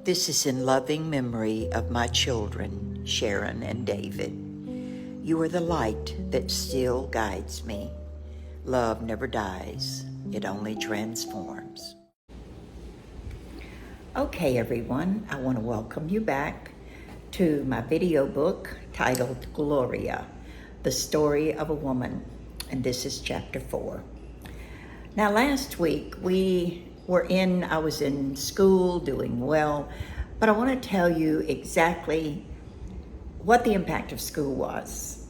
This is in loving memory of my children, Sharon and David. You are the light that still guides me. Love never dies, it only transforms. Okay, everyone, I want to welcome you back to my video book titled Gloria, the story of a woman, and this is chapter 4. Now, last week I was in school doing well, but I want to tell you exactly what the impact of school was.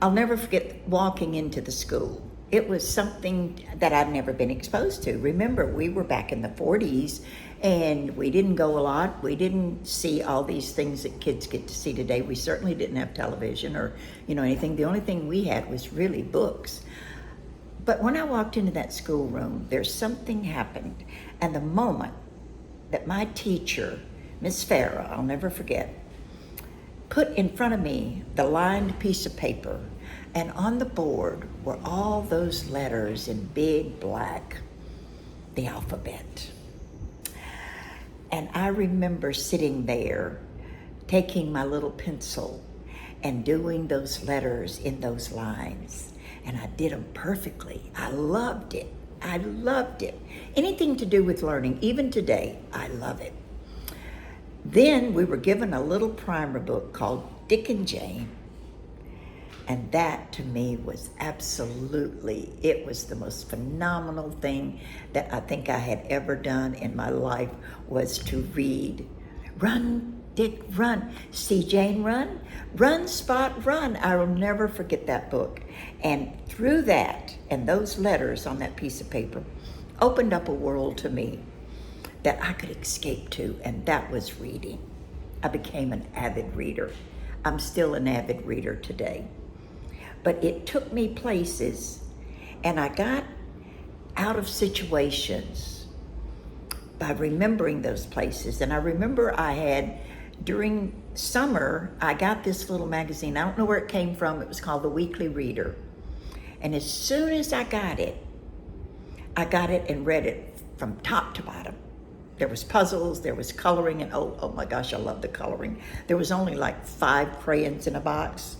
I'll never forget walking into the school. It was something that I'd never been exposed to. Remember, we were back in the 40s and we didn't go a lot. We didn't see all these things that kids get to see today. We certainly didn't have television or, anything. The only thing we had was really books. But when I walked into that schoolroom, there's something happened. And the moment that my teacher, Miss Farah, I'll never forget, put in front of me the lined piece of paper, and on the board were all those letters in big black, the alphabet. And I remember sitting there, taking my little pencil and doing those letters in those lines. And I did them perfectly. I loved it. I loved it. Anything to do with learning, even today, I love it. Then we were given a little primer book called Dick and Jane. And that to me was it was the most phenomenal thing that I think I had ever done in my life, was to read, Run, Dick, run. See Jane run? Run, Spot, run. I will never forget that book. And through that and those letters on that piece of paper opened up a world to me that I could escape to, and that was reading. I became an avid reader. I'm still an avid reader today. But it took me places, and I got out of situations by remembering those places. And I remember during summer, I got this little magazine. I don't know where it came from. It was called The Weekly Reader. And as soon as I got it and read it from top to bottom. There was puzzles, there was coloring, and oh my gosh, I love the coloring. There was only like 5 crayons in a box.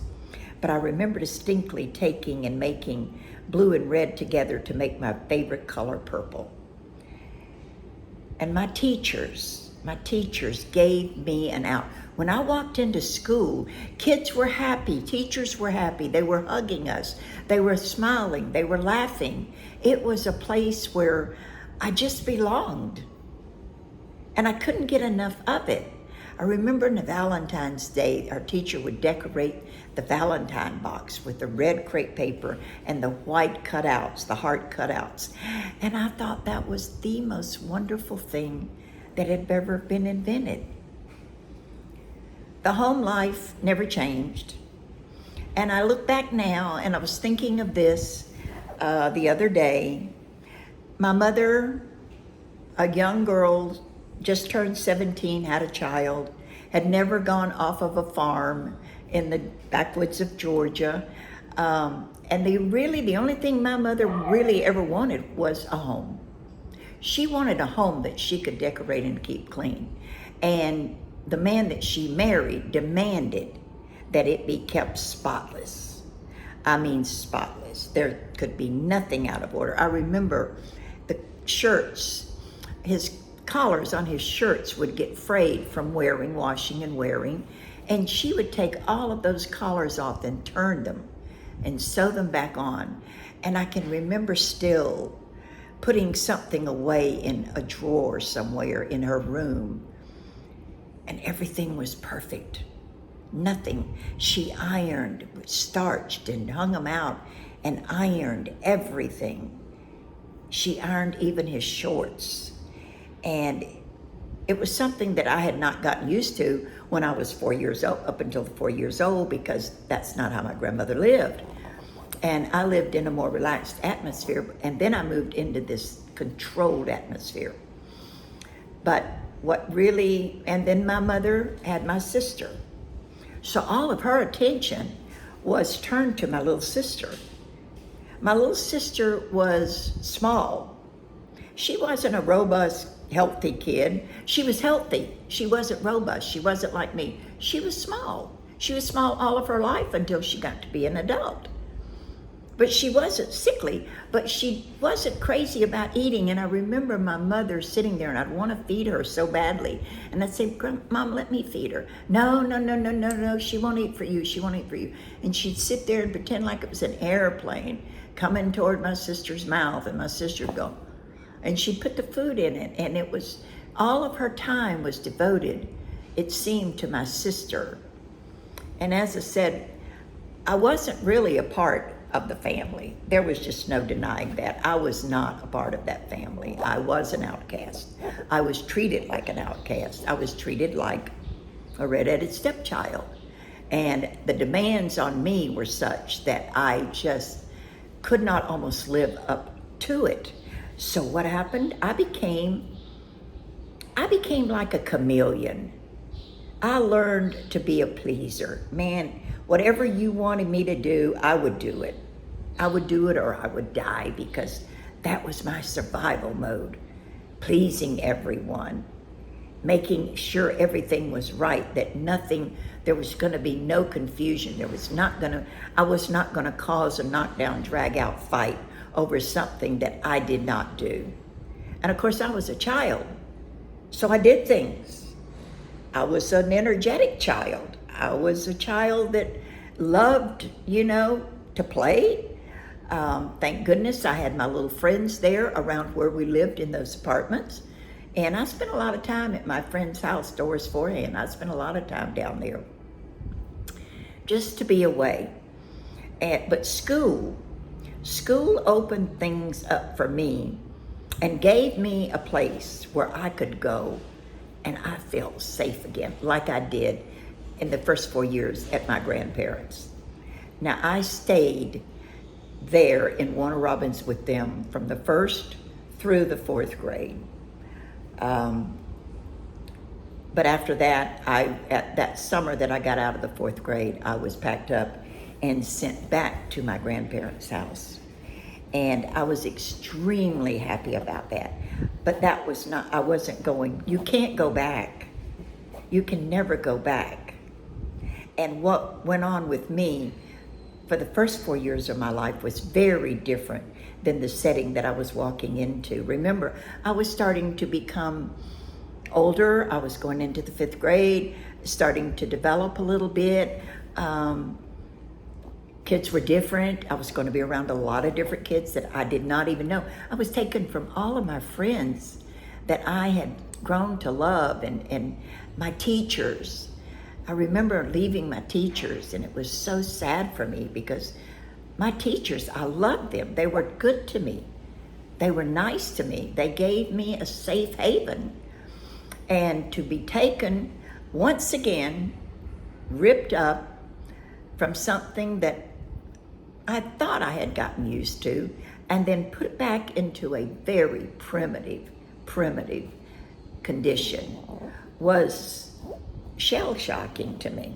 But I remember distinctly taking and making blue and red together to make my favorite color, purple. And my teachers gave me an out. When I walked into school, kids were happy, teachers were happy, they were hugging us, they were smiling, they were laughing. It was a place where I just belonged. And I couldn't get enough of it. I remember on Valentine's Day, our teacher would decorate the Valentine box with the red crepe paper and the white cutouts, the heart cutouts. And I thought that was the most wonderful thing that had ever been invented. The home life never changed. And I look back now, and I was thinking of this the other day. My mother, a young girl, just turned 17, had a child, had never gone off of a farm in the backwoods of Georgia. And the only thing my mother really ever wanted was a home. She wanted a home that she could decorate and keep clean. And the man that she married demanded that it be kept spotless. I mean spotless. There could be nothing out of order. I remember the shirts, his collars on his shirts would get frayed from washing and wearing, and she would take all of those collars off and turn them and sew them back on. And I can remember still putting something away in a drawer somewhere in her room, and everything was perfect. Nothing. She ironed, starched, and hung them out and ironed everything. She ironed even his shorts. And it was something that I had not gotten used to when I was 4 years old, up until 4 years old, because that's not how my grandmother lived. And I lived in a more relaxed atmosphere, and then I moved into this controlled atmosphere. And then my mother had my sister. So all of her attention was turned to my little sister. My little sister was small. She wasn't a robust, healthy kid. She was healthy. She wasn't robust. She wasn't like me. She was small. She was small all of her life until she got to be an adult. But she wasn't sickly, but she wasn't crazy about eating. And I remember my mother sitting there, and I'd want to feed her so badly. And I'd say, Mom, let me feed her. No, no, no, no, no, no, she won't eat for you. She won't eat for you. And she'd sit there and pretend like it was an airplane coming toward my sister's mouth, and my sister would go, and she'd put the food in it. And it was, all of her time was devoted, it seemed, to my sister. And as I said, I wasn't really a part of the family. There was just no denying that. I was not a part of that family. I was an outcast. I was treated like an outcast. I was treated like a red-headed stepchild. And the demands on me were such that I just could not almost live up to it. So what happened? I became like a chameleon. I learned to be a pleaser. Man, whatever you wanted me to do, I would do it. I would do it or I would die, because that was my survival mode. Pleasing everyone, making sure everything was right, that nothing, there was going to be no confusion. I was not going to cause a knockdown, drag out fight over something that I did not do. And of course, I was a child, so I did things. I was an energetic child. I was a child that loved, to play. Thank goodness I had my little friends there around where we lived in those apartments. And I spent a lot of time at my friend's house, Doris Forehand. I spent a lot of time down there just to be away. But school opened things up for me and gave me a place where I could go and I felt safe again, like I did in the first 4 years at my grandparents'. Now, I stayed there in Warner Robins with them from the 1st through the 4th grade. But after that, at that summer that I got out of the 4th grade, I was packed up and sent back to my grandparents' house. And I was extremely happy about that. But that was not, I wasn't going, you can't go back. You can never go back. And what went on with me for the first 4 years of my life was very different than the setting that I was walking into. Remember, I was starting to become older. I was going into the 5th grade, starting to develop a little bit. Kids were different. I was going to be around a lot of different kids that I did not even know. I was taken from all of my friends that I had grown to love, and my teachers. I remember leaving my teachers, and it was so sad for me because my teachers, I loved them. They were good to me. They were nice to me. They gave me a safe haven. And to be taken once again, ripped up from something that I thought I had gotten used to, and then put back into a very primitive condition was shell-shocking to me.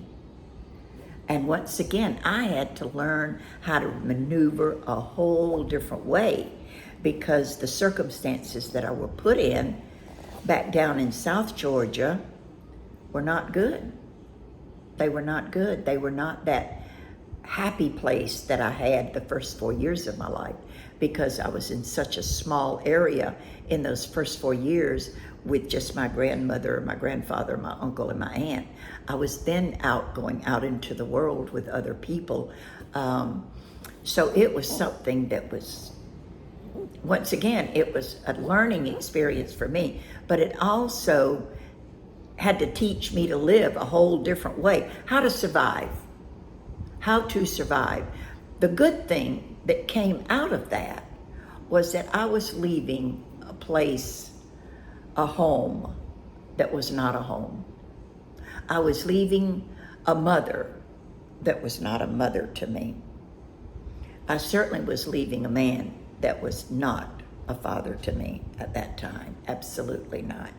And once again, I had to learn how to maneuver a whole different way, because the circumstances that I were put in back down in South Georgia were not good. They were not good. They were not that happy place that I had the first 4 years of my life, because I was in such a small area in those first 4 years with just my grandmother, my grandfather, my uncle, and my aunt. I was then going out into the world with other people. So it was something that was, once again, it was a learning experience for me, but it also had to teach me to live a whole different way, how to survive. The good thing that came out of that was that I was leaving a place, a home that was not a home. I was leaving a mother that was not a mother to me. I certainly was leaving a man that was not a father to me at that time. Absolutely not.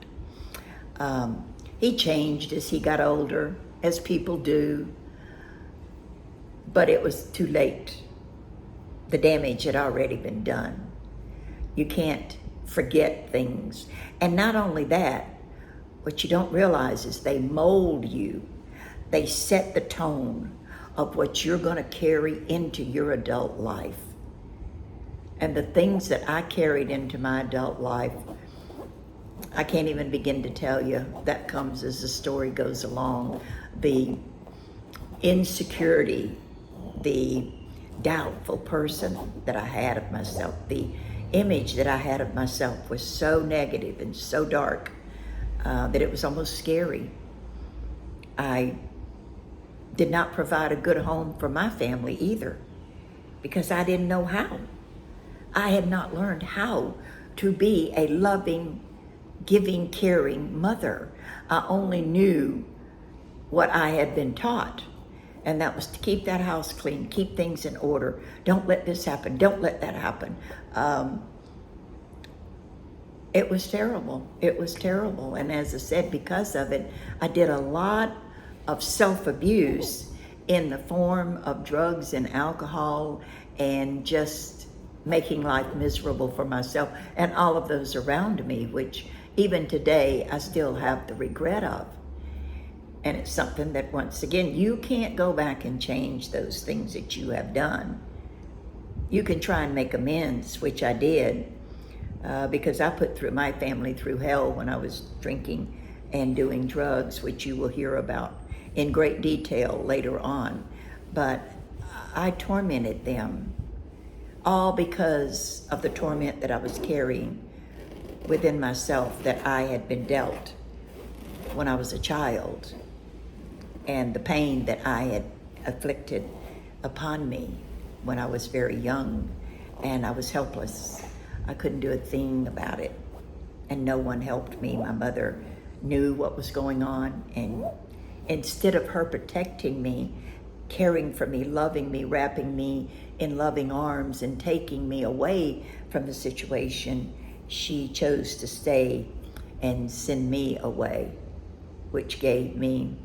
He changed as he got older, as people do, but it was too late. The damage had already been done. You can't forget things. And not only that, what you don't realize is they mold you. They set the tone of what you're going to carry into your adult life. And the things that I carried into my adult life, I can't even begin to tell you. That comes as the story goes along. The insecurity, the doubtful person that I had of myself, the image that I had of myself was so negative and so dark that it was almost scary. I did not provide a good home for my family either, because I didn't know how. I had not learned how to be a loving, giving, caring mother. I only knew what I had been taught, and that was to keep that house clean, keep things in order. Don't let this happen. Don't let that happen. It was terrible. It was terrible. And as I said, because of it, I did a lot of self-abuse in the form of drugs and alcohol and just making life miserable for myself and all of those around me, which even today I still have the regret of. And it's something that, once again, you can't go back and change those things that you have done. You can try and make amends, which I did, because I put my family through hell when I was drinking and doing drugs, which you will hear about in great detail later on. But I tormented them, all because of the torment that I was carrying within myself that I had been dealt when I was a child, and the pain that I had afflicted upon me when I was very young, and I was helpless. I couldn't do a thing about it, and no one helped me. My mother knew what was going on, and instead of her protecting me, caring for me, loving me, wrapping me in loving arms, and taking me away from the situation, she chose to stay and send me away, which gave me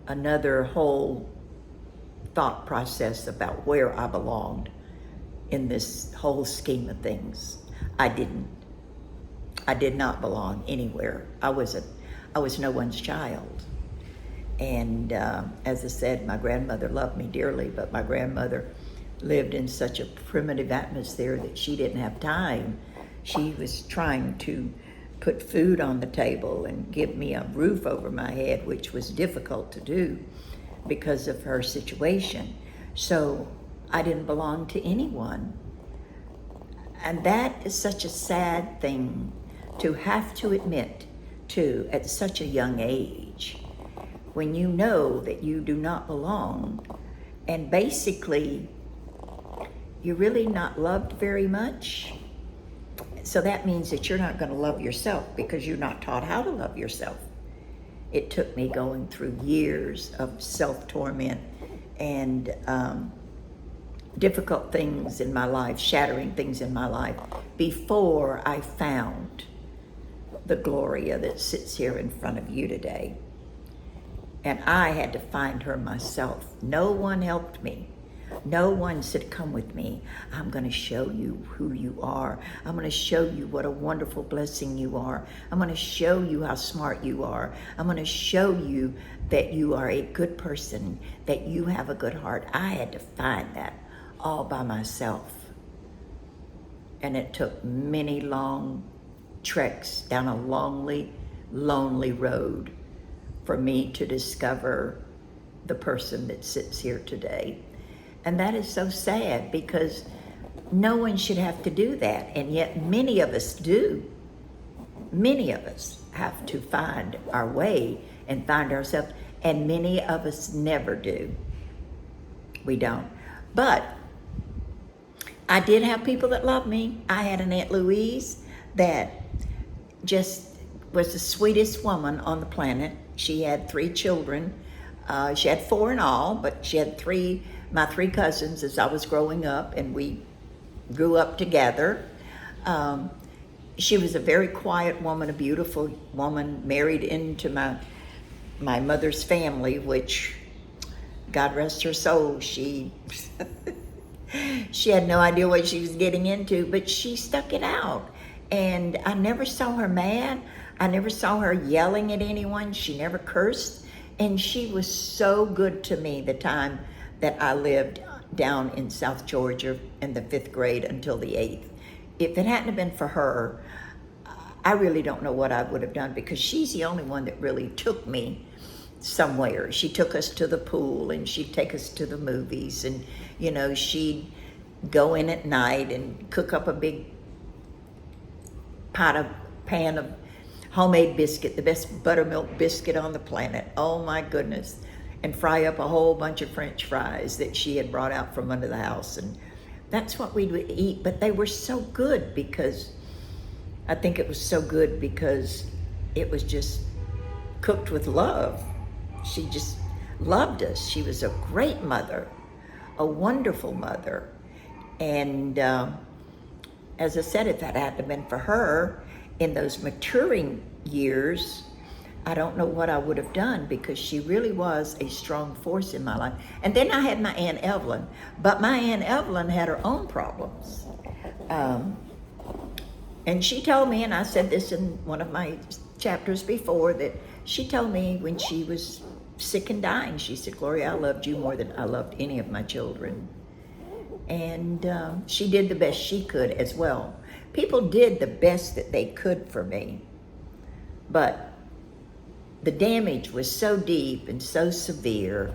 another whole thought process about where I belonged in this whole scheme of things. I did not belong anywhere. I was no one's child. And as I said, my grandmother loved me dearly, but my grandmother lived in such a primitive atmosphere that she didn't have time. She was trying to put food on the table and give me a roof over my head, which was difficult to do because of her situation. So I didn't belong to anyone. And that is such a sad thing to have to admit to at such a young age, when you know that you do not belong, and basically you're really not loved very much. So that means that you're not going to love yourself because you're not taught how to love yourself. It took me going through years of self-torment and difficult things in my life, shattering things in my life, before I found the Gloria that sits here in front of you today. And I had to find her myself. No one helped me. No one said, come with me. I'm going to show you who you are. I'm going to show you what a wonderful blessing you are. I'm going to show you how smart you are. I'm going to show you that you are a good person, that you have a good heart. I had to find that all by myself. And it took many long treks down a lonely, lonely road for me to discover the person that sits here today. And that is so sad, because no one should have to do that. And yet many of us do. Many of us have to find our way and find ourselves. And many of us never do. We don't. But I did have people that loved me. I had an Aunt Louise that just was the sweetest woman on the planet. She had 3 children. She had 4 in all, but she had my 3 cousins as I was growing up, and we grew up together. She was a very quiet woman, a beautiful woman, married into my mother's family, which, God rest her soul, she She had no idea what she was getting into, but she stuck it out. And I never saw her mad. I never saw her yelling at anyone. She never cursed. And she was so good to me the time that I lived down in South Georgia in the 5th grade until the 8th. If it hadn't been for her, I really don't know what I would have done, because she's the only one that really took me somewhere. She took us to the pool, and she'd take us to the movies, and she'd go in at night and cook up a big pan of homemade biscuit, the best buttermilk biscuit on the planet. Oh my goodness. And fry up a whole bunch of French fries that she had brought out from under the house. And that's what we would eat. But they were so good, because I think it was so good because it was just cooked with love. She just loved us. She was a great mother, a wonderful mother. And as I said, if that hadn't been for her in those maturing years, I don't know what I would have done, because she really was a strong force in my life. And then I had my Aunt Evelyn, but my Aunt Evelyn had her own problems. And she told me, and I said this in one of my chapters before, that she told me when she was sick and dying, she said, "Gloria, I loved you more than I loved any of my children." And she did the best she could as well. People did the best that they could for me, but the damage was so deep and so severe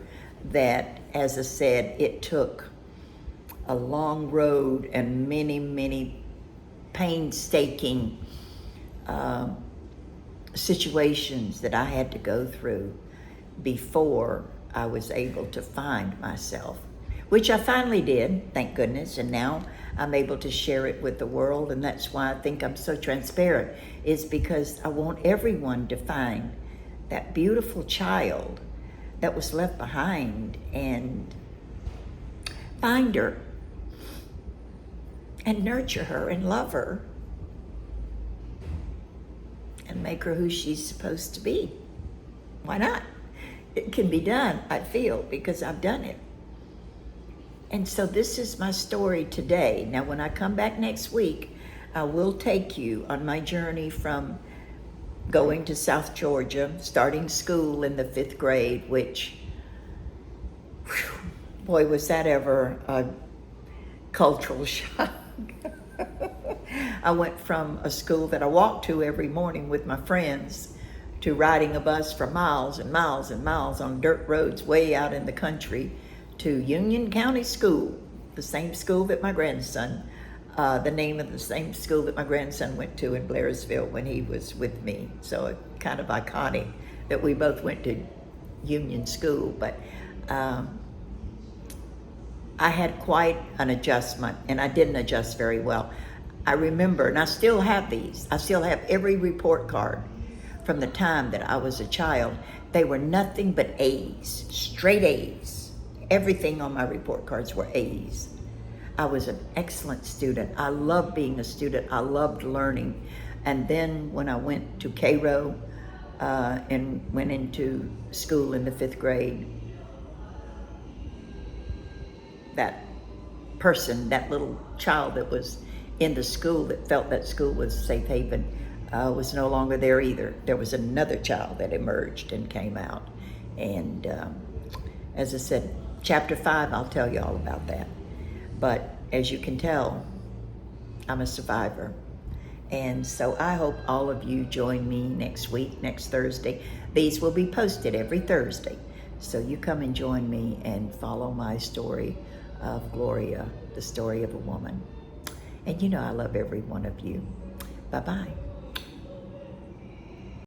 that, as I said, it took a long road and many, many painstaking situations that I had to go through before I was able to find myself, which I finally did, thank goodness. And now I'm able to share it with the world. And that's why I think I'm so transparent, is because I want everyone to find that beautiful child that was left behind, and find her and nurture her and love her and make her who she's supposed to be. Why not? It can be done, I feel, because I've done it. And so this is my story today. Now, when I come back next week, I will take you on my journey from going to South Georgia, starting school in the 5th grade, which, whew, boy, was that ever a cultural shock. I went from a school that I walked to every morning with my friends to riding a bus for miles and miles and miles on dirt roads way out in the country to Union County School, the same school that my grandson, the name of the same school that my grandson went to in Blairsville when he was with me. So it kind of iconic that we both went to Union School. But I had quite an adjustment, and I didn't adjust very well. I remember, and I still have these, I still have every report card from the time that I was a child. They were nothing but A's, straight A's. Everything on my report cards were A's. I was an excellent student. I loved being a student. I loved learning. And then when I went to Cairo and went into school in the 5th grade, that person, that little child that was in the school that felt that school was a safe haven, was no longer there either. There was another child that emerged and came out. And as I said, chapter 5, I'll tell you all about that. But as you can tell, I'm a survivor. And so I hope all of you join me next week, next Thursday. These will be posted every Thursday. So you come and join me and follow my story of Gloria, the story of a woman. And you know I love every one of you. Bye-bye.